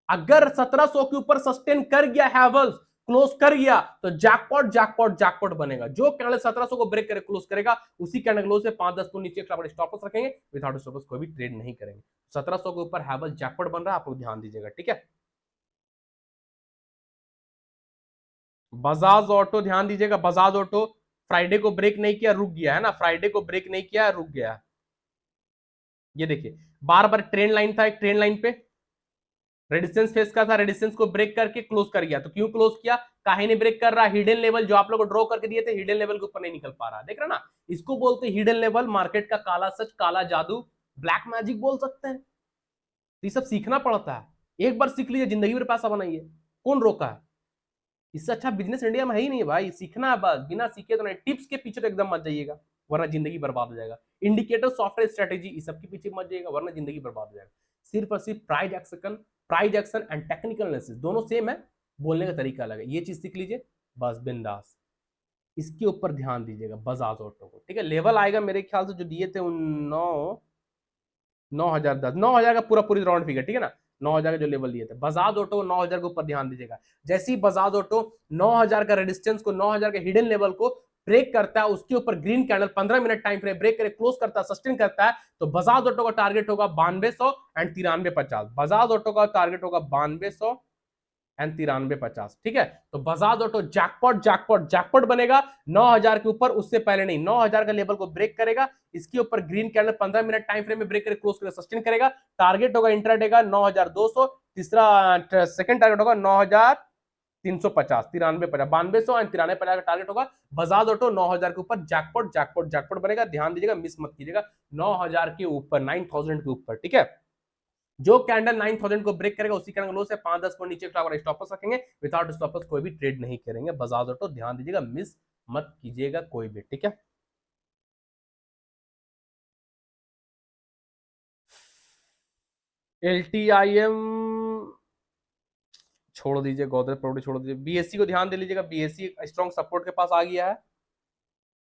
अगर 1700 के ऊपर सस्टेन कर गया हैवल्स, क्लोज कर गया, तो जैकपॉट जैकपॉट जैकपॉट बनेगा। जो कैंडल 1700 को ब्रेक करे क्लोज करेगा, उसी कैंडल क्लोज से 5-10 पॉइंट नीचे स्टॉप लॉस रखेंगे, विदाउट स्टॉप लॉस कोई भी ट्रेड नहीं करेंगे। 1700 के ऊपर हैवल्स जैकपॉट बन रहा है, आप लोग ध्यान दीजिएगा, ठीक है। बजाज ऑटो ध्यान दीजिएगा, बजाज ऑटो फ्राइडे को ब्रेक नहीं किया, रुक गया है ना, फ्राइडे को ब्रेक नहीं किया, रुक गया। ये देखिए बार बार ट्रेंड लाइन था, एक ट्रेंड लाइन पे रेडिस्टेंस फेस का था, रेडिस्टेंस को ब्रेक करके क्लोज कर गया। तो क्यों क्लोज किया, काहे नहीं ब्रेक कर रहा, हिडन लेवल जो आप लोगों को ड्रॉ करके दिए थे, हिडन लेवल के ऊपर नहीं निकल पा रहा, देख रहे ना, इसको बोलते हैं हिडन लेवल, मार्केट का काला सच, काला जादू, ब्लैक मैजिक बोल सकते हैं। ये सब सीखना पड़ता है, एक बार सीख लीजिए जिंदगी में पैसा बनाइए, कौन रोका है। इससे अच्छा बिजनेस इंडिया में है ही नहीं भाई, सीखना है बस, बिना सीखे तो नहीं। टिप्स के पीछे तो एकदम मत जाइएगा, वरना जिंदगी बर्बाद हो जाएगा। इंडिकेटर, सॉफ्टवेयर स्ट्रेटेजी, इस सब के पीछे मत जाइएगा, वरना जिंदगी बर्बाद हो जाएगा। सिर्फ और सिर्फ price action and technical analysis दोनों सेम है, बोलने का तरीका अलग है, ये चीज सीख लीजिए बस, बिंदास। इसके ऊपर ध्यान दीजिएगा बजाज ऑटो को, ठीक है। लेवल आएगा मेरे ख्याल से जो दिए थे उन 9,010, 9,000 का पूरा पूरी राउंड फिगर, ठीक है ना, 9,000 का जो लेवल दिए थे बजाज ऑटो, 9,000 के ऊपर ध्यान दीजिएगा। जैसे ही बजाज ऑटो 9,000 का रेजिस्टेंस को, 9,000 के हिडन लेवल को ब्रेक करता है, उसके ऊपर green candle 15 minute time frame break करे क्लोज करता है, सस्टेन करता है, तो बजाज ऑटो का टारगेट होगा 9200 एंड 9350। बजाज ऑटो का टारगेट होगा 9200 एंड 9350, ठीक है। तो Bajaj auto jackpot jackpot jackpot बनेगा 9,000 के ऊपर, उससे पहले नहीं, 9,000 का लेवल को ब्रेक करेगा, इसके ऊपर green candle 15 minute time frame में ब्रेक करे क्लोज करे सस्टेन करेगा, टारगेट होगा इंट्राडे का 9,200, तीसरा सेकंड टारगेट होगा 9,350, 9350, 9200 एंड 9350 का टारगेट होगा। बजाज ऑटो 9,000 के ऊपर जैकपॉट जैकपॉट जैकपॉट बनेगा, ध्यान दीजिएगा, मिस मत कीजिएगा, 9,000 के ऊपर, 9,000 के ऊपर, ठीक है। जो कैंडल 9,000 को ब्रेक करेगा, उसी कैंडल लो से 5-10 पॉइंट नीचे स्टॉप लॉस रखेंगे, विदाउट स्टॉप लॉस कोई भी ट्रेड नहीं करेंगे। बजाज ऑटो ध्यान दीजिएगा, मिस मत कीजिएगा कोई भी, ठीक है। LTIM छोड़ दीजिए, गोदरेज प्रॉपर्टी छोड़ दीजिए, BSE को ध्यान दे लीजिएगा, BSE स्ट्रॉन्ग सपोर्ट के पास आ गया है।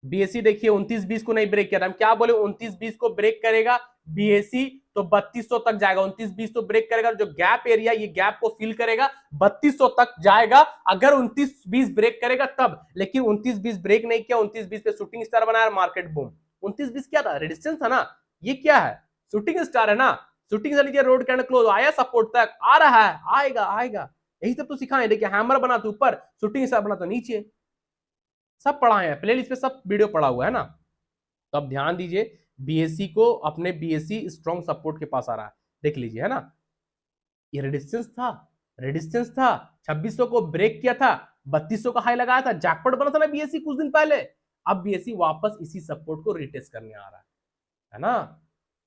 BSE देखिए 29-20 को नहीं ब्रेक किया था, हम क्या बोले, 29-20 को ब्रेक करेगा BSE तो 3200 तक जाएगा, 29-20 तो ब्रेक करेगा, जो गैप एरिया, ये गैप को फिल करेगा, 3200 तक जाएगा, अगर 29-20 ब्रेक करेगा तब। लेकिन 29-20 ब्रेक नहीं किया, 29-20 पे शूटिंग स्टार बनाया, मार्केट बूम। 29-20 क्या था, रेजिस्टेंस था ना, ये क्या है, शूटिंग स्टार है ना, शूटिंग स्टार लीजिए, रोड कैंडल क्लोज आया, सपोर्ट तक आ रहा है, आएगा आएगा, यही सब तो सिखाए। देखिए हैमर बना तो ऊपर, शूटिंग स्टार बना तो नीचे, सब पढ़ा है, प्लेलिस्ट पे सब वीडियो पड़ा हुआ है ना। तो अब ध्यान दीजिए, BSE को अपने BSE स्ट्रॉन्ग सपोर्ट के पास आ रहा है, देख लीजिए, है ना, ये रेजिस्टेंस था, रेजिस्टेंस था, 2600 को ब्रेक किया था, 3200 का हाई लगाया था, जैकपॉट बना था ना BSE कुछ दिन पहले। अब BSE वापस इसी सपोर्ट को रिटेस्ट करने आ रहा है ना,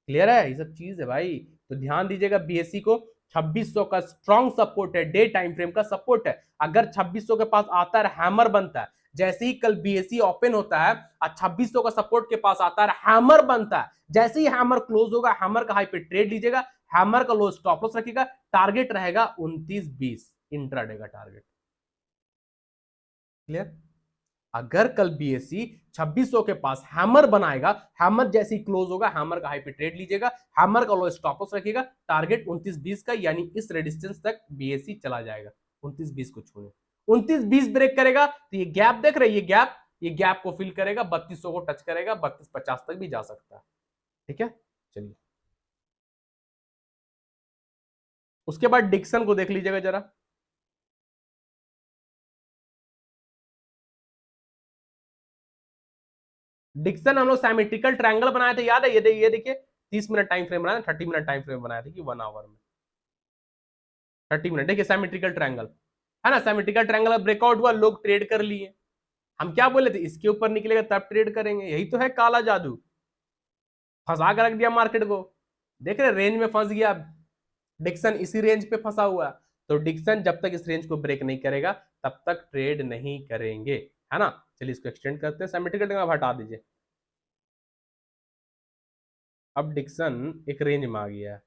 क्लियर है, ये सब चीज है भाई। तो ध्यान दीजिएगा, BSE को 2600 का स्ट्रॉन्ग सपोर्ट है, डे टाइम फ्रेम का सपोर्ट है, अगर 2600 के पास आता है, हैमर बनता है, जैसे ही कल BSE ओपन होता है और 2600 का सपोर्ट के पास आता है, हैमर बनता है, जैसे ही हैमर क्लोज होगा, हैमर का हाई पे ट्रेड लीजिएगा, हैमर का लो स्टॉप लॉस रखिएगा, टारगेट रहेगा 29-20 इंट्राडे का टारगेट, क्लियर। अगर कल BSE 2600 के पास हैमर बनाएगा, हैमर जैसे ही क्लोज होगा, हैमर का हाई पे ट्रेड लीजिएगा, हैमर का लो स्टॉप लॉस रखिएगा, टारगेट 29-20 का, यानी इस रेजिस्टेंस तक BSE चला जाएगा, 29-20 को छूने। 29-20 ब्रेक करेगा तो ये गैप देख रहे, ये गैप को फिल करेगा, 3200 को टच करेगा, 3250 तक भी जा सकता है, ठीक है। चलिए उसके बाद डिक्सन को देख लीजिएगा जरा। डिक्सन हम लोग सिमेट्रिकल ट्रायंगल बनाए थे, याद है, ये देखिए 30 मिनट टाइम फ्रेम बनाया, 30 मिनट टाइम फ्रेम बनाया था कि 1 आवर में 30 मिनट, देखिए सिमेट्रिकल ट्रायंगल है ना, सिमेट्रिकल ट्रायंगल ब्रेकआउट हुआ, लोग ट्रेड कर लिए। हम क्या बोले थे, इसके ऊपर निकलेगा तब ट्रेड करेंगे, यही तो है काला जादू, फंसा कर रख दिया मार्केट को, देख रहे रेंज में फंस गया डिक्सन, इसी रेंज पे फंसा हुआ। तो डिक्सन जब तक इस रेंज को ब्रेक नहीं करेगा तब तक ट्रेड नहीं करेंगे, है ना। चलिए इसको एक्सटेंड करते हैं, सिमेट्रिकल ट्रायंगल हटा दीजिए। अब डिक्सन एक रेंज में आ गया है,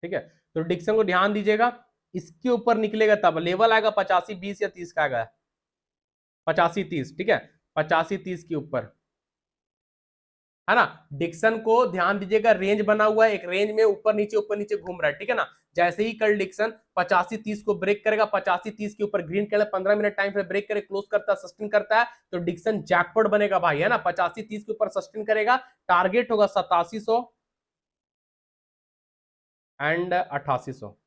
ठीक है। तो डिक्सन को ध्यान दीजिएगा, इसके ऊपर निकलेगा तब लेवल आएगा 85-20 या 30 का आएगा, 85-30, ठीक है, 85-30 के ऊपर, है ना। डिक्सन को ध्यान दीजिएगा, रेंज बना हुआ है, एक रेंज में ऊपर नीचे घूम रहा है, ठीक है ना। जैसे ही कल डिक्सन 85-30 को ब्रेक करेगा, 85-30 के ऊपर ग्रीन कलर 15 मिनट टाइम पे ब्रेक करे, क्लोज करता है, सस्टेन करता है, तो डिक्सन जैकपॉट बनेगा भाई, है ना। 85-30 के ऊपर सस्टेन करेगा, टारगेट होगा 8700 एंड 8800,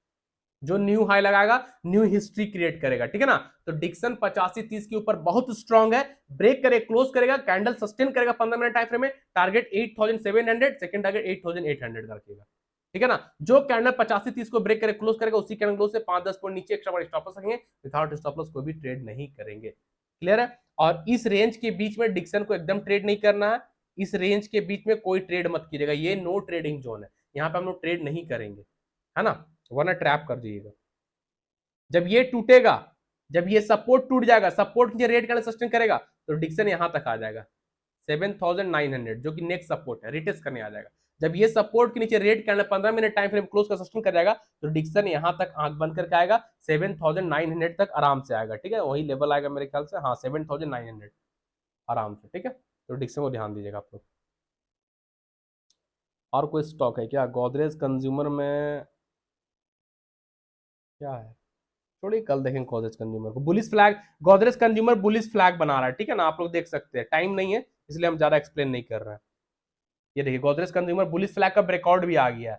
जो न्यू हाई लगाएगा, न्यू हिस्ट्री क्रिएट करेगा, ठीक है ना। तो डिक्सन 85-30 के ऊपर बहुत स्ट्रांग है, ब्रेक करे, क्लोज करेगा, कैंडल सस्टेन करेगा 15 मिनट टाइम फ्रेम में, टारगेट 8700, सेकंड टारगेट 8800 का रखिएगा, ठीक है ना। जो कैंडल 85-30 को ब्रेक करे, क्लोज करेगा, उसी कैंडल क्लोज से 5-10 पॉइंट नीचे एक्स्ट्रा बड़ा स्टॉप लॉस रखेंगे, विदाउट स्टॉप लॉस कोई भी ट्रेड नहीं करेंगे, क्लियर है। और इस रेंज के बीच में डिक्सन को एकदम ट्रेड नहीं करना है, इस रेंज के बीच में कोई ट्रेड मत कीजिएगा, ये नो ट्रेडिंग जोन है, यहाँ पे हम लोग ट्रेड नहीं करेंगे, है ना, वरना ट्रैप कर दीजिएगा। जब ये टूटेगा, जब ये सपोर्ट टूट जाएगा, सपोर्ट नीचे रेट का सस्टेन करेगा, तो डिक्सन यहां तक आ जाएगा 7900, जो कि नेक्स्ट सपोर्ट है, रिटेस्ट करने आ जाएगा। जब ये सपोर्ट के नीचे rate candle 15 minute time frame close का सस्टेन कर जाएगा, तो डिक्सन यहां तक आंख बंद करके आएगा, 7900 तक आराम से आएगा, ठीक है, वही लेवल आएगा मेरे ख्याल से, हाँ 7900 आराम से, ठीक है। तो डिक्सन को ध्यान दीजिएगा आप लोग। और कोई स्टॉक है क्या? गोदरेज कंज्यूमर में क्या है, थोड़ी कल देखेंगे गोदरेज कंज्यूमर को, bullish flag, Godrej consumer bullish flag बना रहा है, ठीक है ना, आप लोग देख सकते हैं, टाइम नहीं है इसलिए हम ज्यादा एक्सप्लेन नहीं कर रहे हैं। ये देखिए गोदरेज कंज्यूमर बुलिश फ्लैग का ब्रेकआउट भी आ गया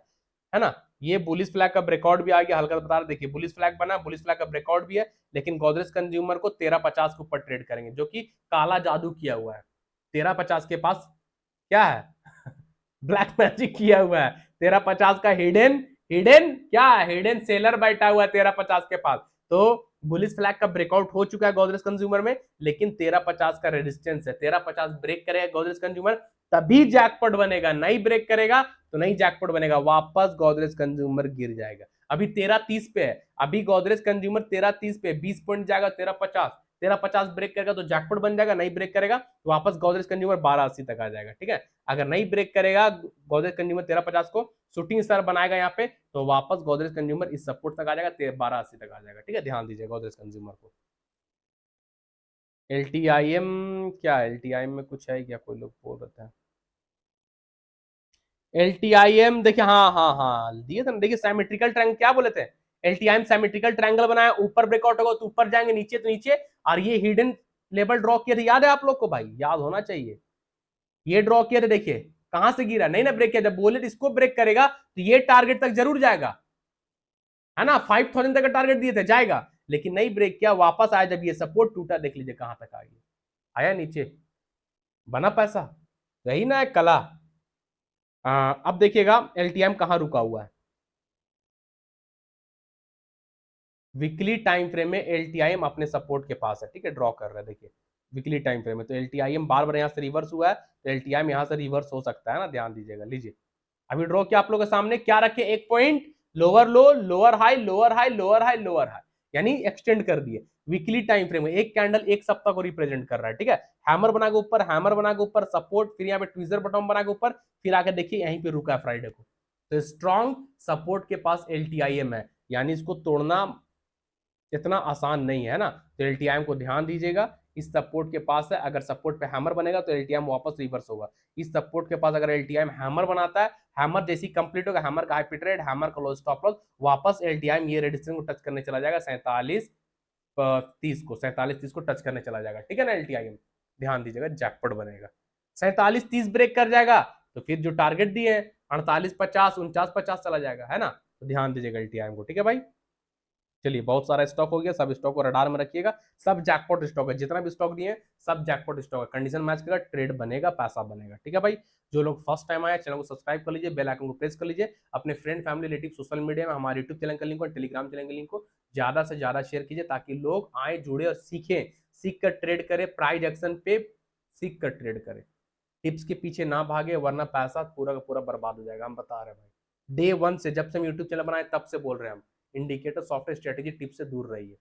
है ना, ये बुलिश फ्लैग का ब्रेकआउट भी आ गया, हल्का बता रहे, देखिए बुलिश फ्लैग बना, बुलिश फ्लैग का ब्रेकआउट भी है, लेकिन गोदरेज कंज्यूमर को 1350 के ऊपर ट्रेड करेंगे, जो कि काला जादू किया हुआ है, 1350 के पास क्या है ब्लैक मैजिक किया हुआ है, 1350 का हिडन, हिडन क्या है, हिडन सेलर बैठा हुआ है 1350 के पास। तो बुलिश फ्लैग का ब्रेकआउट हो चुका है गोदरेज कंज्यूमर में, लेकिन 1350 का रेजिस्टेंस है, 1350 ब्रेक करेगा गोदरेज कंज्यूमर तभी जैकपॉट बनेगा, नहीं ब्रेक करेगा तो नहीं जैकपॉट बनेगा, वापस गोदरेज कंज्यूमर गिर जाएगा। अभी 1330 पे है, अभी गोदरेज कंज्यूमर 1330 पे, 20 पॉइंट जाएगा 1350, 1350 ब्रेक करेगा तो जैकपॉट बन जाएगा, नहीं ब्रेक करेगा तो वापस गोदरेज कंज्यूमर 1280 तक आ जाएगा, ठीक है। अगर नहीं ब्रेक करेगा गोदरेज कंज्यूमर 1350 को, शूटिंग स्टार बनाएगा यहाँ पे, तो वापस गोदरेज कंज्यूमर इस सपोर्ट तक आ जाएगा, 1280 तक आ जाएगा, ठीक है, ध्यान दीजिए गोदरेज कंज्यूमर को। एलटीआईएम, क्या एलटीआईएम में कुछ है क्या, कोई लोग बोल रहे हैं एलटीआईएम, देखिए हाँ हाँ हाँ दिए थे, देखिए सिमेट्रिकल ट्रायंगल, क्या बोले थे, एलटीआईएम सिमेट्रिकल ट्रायंगल बनाया, ऊपर ब्रेकआउट होगा तो ऊपर जाएंगे, नीचे तो नीचे, और ये हिडन लेवल ड्रॉ किया था, याद है आप लोग को भाई, याद होना चाहिए, ये ड्रॉ किया था, देखिए कहां से गिरा, नहीं ना ब्रेक किया, जब बोले तो इसको ब्रेक करेगा तो ये टारगेट तक जरूर जाएगा, है ना, 5000 तक का टारगेट दिए थे, जाएगा, लेकिन नहीं ब्रेक किया, वापस आया, जब ये सपोर्ट टूटा, देख लीजिए कहां तक आ गया, आया नीचे, बना पैसा, रही ना एक कला। अब देखिएगा एलटीएम कहां रुका हुआ है, वीकली टाइम फ्रेम में एलटीआईएम अपने सपोर्ट के पास है, ठीक है, ड्रॉ कर रहा है, देखिए वीकली टाइम फ्रेम में, तो एलटीआईएम बार बार यहां से रिवर्स हुआ है, तो एलटीआईएम यहां से रिवर्स हो सकता है ना, ध्यान दीजिएगा, लीजिए अभी ड्रॉ किया आप लोगों के सामने, क्या रखे, एक पॉइंट, लोअर लो, lower high, lower high, lower high, lower high, यानी एक्सटेंड कर दिए, वीकली टाइम फ्रेम में एक कैंडल एक सप्ताह को रिप्रेजेंट कर रहा है, ठीक है, हैमर बना के ऊपर, हैमर बना के ऊपर सपोर्ट, फिर यहाँ पे ट्विजर बटन बना के ऊपर, फिर आके देखिए यहीं पे रुका है फ्राइडे को, तो स्ट्रॉन्ग सपोर्ट के पास एलटीआईएम है, यानी इसको तोड़ना इतना आसान नहीं है ना, तो एलटीआईएम को ध्यान दीजिएगा, इस सपोर्ट के पास है, अगर सपोर्ट पे हैमर बनेगा तो एलटीआईएम वापस रिवर्स होगा, इस सपोर्ट के पास अगर एलटीआईएम हैमर बनाता है, हैमर जैसी कंप्लीट होगा, हैमर का हाई पिट रेट, हैमर का लो स्टॉप लॉस, वापस एलटीआईएम ये रेजिस्टेंस को टच करने चला जाएगा 4730 को, 4730 को टच करने चला जाएगा, ठीक है ना, एलटीआईएम ध्यान दीजिएगा जैकपॉट बनेगा, 4730 ब्रेक कर जाएगा तो फिर जो टारगेट दिए हैं 4850, 4950 चला जाएगा, है ना, तो ध्यान दीजिएगा एलटीआईएम को, ठीक है भाई। चलिए बहुत सारा स्टॉक हो गया, सब स्टॉक को रडार में रखिएगा, सब जैकपॉट स्टॉक है, जितना भी स्टॉक दिए हैं सब जैकपॉट स्टॉक है, कंडीशन मैच करेगा, ट्रेड बनेगा, पैसा बनेगा, ठीक है भाई। जो लोग फर्स्ट टाइम आए चैनल को सब्सक्राइब कर लीजिए, बेल आइकन को प्रेस कर लीजिए, अपने friend family relative social media में हमारे यूट्यूब चैनल का लिंक और टेलीग्राम चैनल के लिंक को ज्यादा से ज्यादा शेयर कीजिए, ताकि लोग आए, जुड़े और सीखें, सीख कर ट्रेड करें, प्राइज एक्शन पे सीख कर ट्रेड करें, टिप्स के पीछे ना भागे, वरना पैसा पूरा का पूरा बर्बाद हो जाएगा, हम बता रहे हैं भाई, डे वन से, जब से हम यूट्यूब चैनल बनाए तब से बोल रहे हैं हम, इंडिकेटर सॉफ्टवेयर स्ट्रेटेजी टिप से दूर रहिए,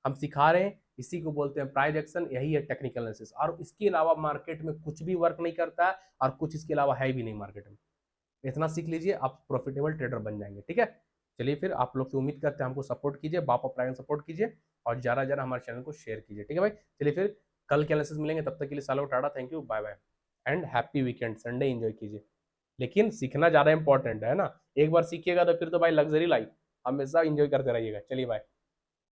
हम सिखा रहे हैं, इसी को बोलते हैं प्राइस एक्शन, यही है टेक्निकल एनालिसिस। और इसके अलावा मार्केट में कुछ भी वर्क नहीं करता है और कुछ इसके अलावा है भी नहीं मार्केट में। इतना सीख लीजिए, आप प्रॉफिटेबल ट्रेडर बन जाएंगे। ठीक है, चलिए फिर आप लोग से उम्मीद करते हैं हमको सपोर्ट कीजिए, बाप अपना सपोर्ट कीजिए और ज़्यादा ज़्यादा हमारे चैनल को शेयर कीजिए। ठीक है भाई, चलिए फिर कल के एनालिसिस मिलेंगे, तब तक के लिए सालों टाटा, thank you, bye bye and happy weekend, Sunday enjoy कीजिए। लेकिन सीखना ज़्यादा इंपॉर्टेंट है ना, एक बार सीखिएगा तो फिर तो भाई लग्जरी लाइफ हमेशा इंजॉय करते रहिएगा। चलिए बाय।